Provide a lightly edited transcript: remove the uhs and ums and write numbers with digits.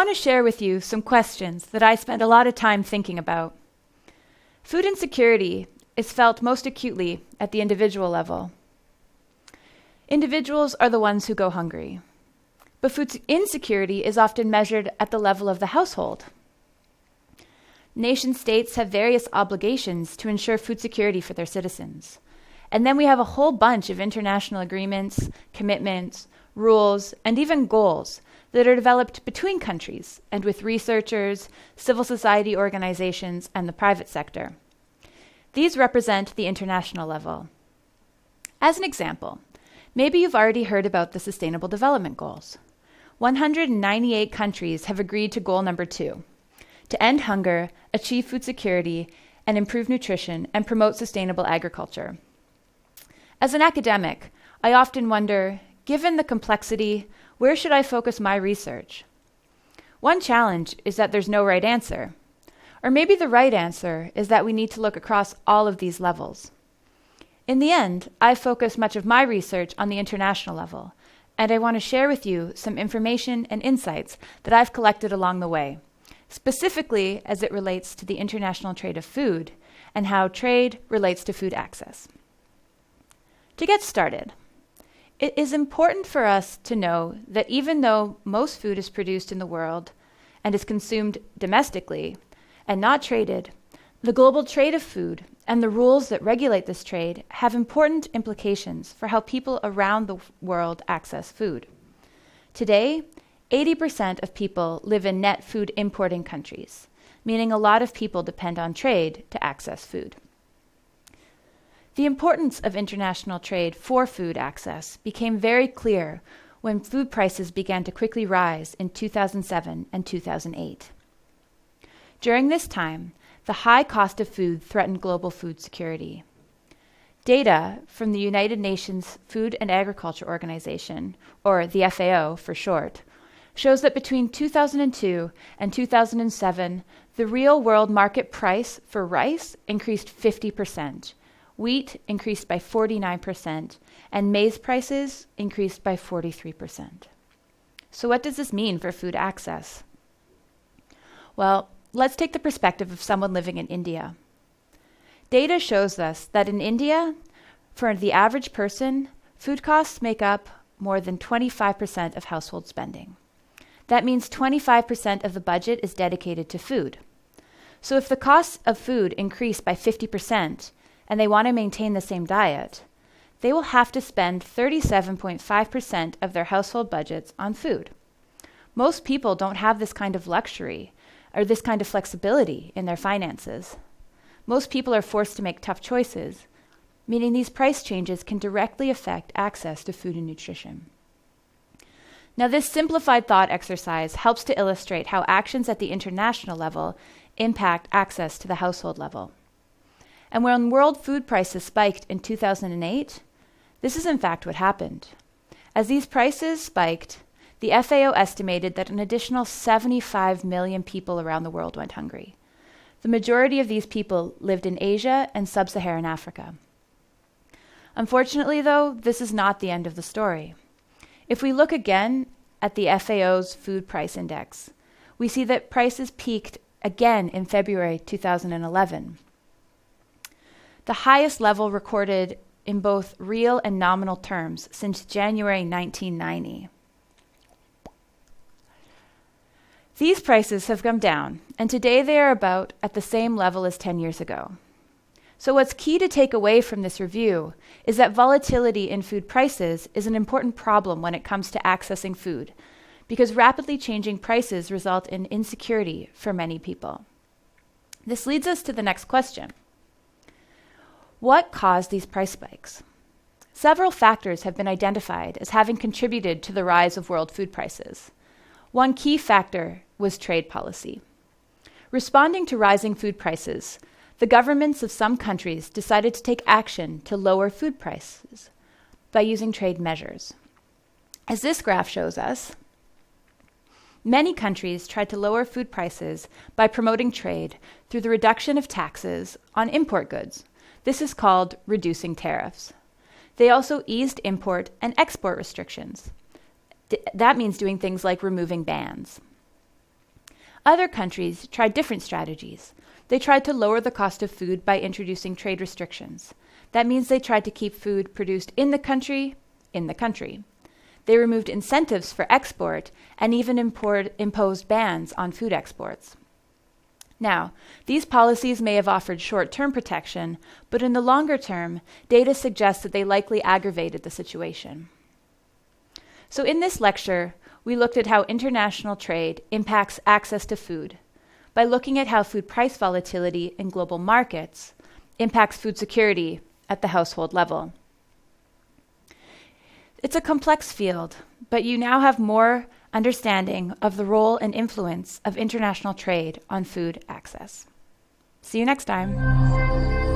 want to share with you some questions that I spend a lot of time thinking about. Food insecurity is felt most acutely at the individual level. Individuals are the ones who go hungry, but food insecurity is often measured at the level of the household. Nation-states have various obligations to ensure food security for their citizens. And then we have a whole bunch of international agreements, commitments, rules, and even goals that are developed between countries and with researchers, civil society organizations, and the private sector. These represent the international level. As an example, maybe you've already heard about the Sustainable Development Goals. 198 countries have agreed to goal number 2, to end hunger, achieve food security, and improve nutrition, and promote sustainable agriculture. As an academic, I often wonder, given the complexity, where should I focus my research? One challenge is that there's no right answer. Or maybe the right answer is that we need to look across all of these levels. In the end, I focus much of my research on the international level, and I want to share with you some information and insights that I've collected along the way, specifically as it relates to the international trade of food and how trade relates to food access. To get started, it is important for us to know that even though most food is produced in the world and is consumed domestically and not traded, the global trade of food and the rules that regulate this trade have important implications for how people around the world access food. Today, 80% of people live in net food importing countries, meaning a lot of people depend on trade to access food. The importance of international trade for food access became very clear when food prices began to quickly rise in 2007 and 2008. During this time, the high cost of food threatened global food security. Data from the United Nations Food and Agriculture Organization, or the FAO for short, shows that between 2002 and 2007, the real world market price for rice increased 50%, wheat increased by 49%, and maize prices increased by 43%. So what does this mean for food access? Well, let's take the perspective of someone living in India. Data shows us that in India, for the average person, food costs make up more than 25% of household spending. That means 25% of the budget is dedicated to food. So if the costs of food increase by 50% and they want to maintain the same diet, they will have to spend 37.5% of their household budgets on food. Most people don't have this kind of luxury or this kind of flexibility in their finances. Most people are forced to make tough choices, meaning these price changes can directly affect access to food and nutrition. Now, this simplified thought exercise helps to illustrate how actions at the international level impact access to the household level. And when world food prices spiked in 2008, this is in fact what happened. As these prices spiked, the FAO estimated that an additional 75 million people around the world went hungry. The majority of these people lived in Asia and sub-Saharan Africa. Unfortunately, though, this is not the end of the story. If we look again at the FAO's food price index, we see that prices peaked again in February 2011. The highest level recorded in both real and nominal terms since January 1990. These prices have come down, and today they are about at the same level as 10 years ago. So what's key to take away from this review is that volatility in food prices is an important problem when it comes to accessing food, because rapidly changing prices result in insecurity for many people. This leads us to the next question. What caused these price spikes? Several factors have been identified as having contributed to the rise of world food prices. One key factor was trade policy. Responding to rising food prices, the governments of some countries decided to take action to lower food prices by using trade measures. As this graph shows us, many countries tried to lower food prices by promoting trade through the reduction of taxes on import goods. This is called reducing tariffs. They also eased import and export restrictions. That means doing things like removing bans. Other countries tried different strategies. They tried to lower the cost of food by introducing trade restrictions. That means they tried to keep food produced in the country in the country. They removed incentives for export and even imposed bans on food exports. Now, these policies may have offered short-term protection, but in the longer term, data suggests that they likely aggravated the situation. So in this lecture, we looked at how international trade impacts access to food by looking at how food price volatility in global markets impacts food security at the household level. It's a complex field, but you now have more understanding of the role and influence of international trade on food access. See you next time.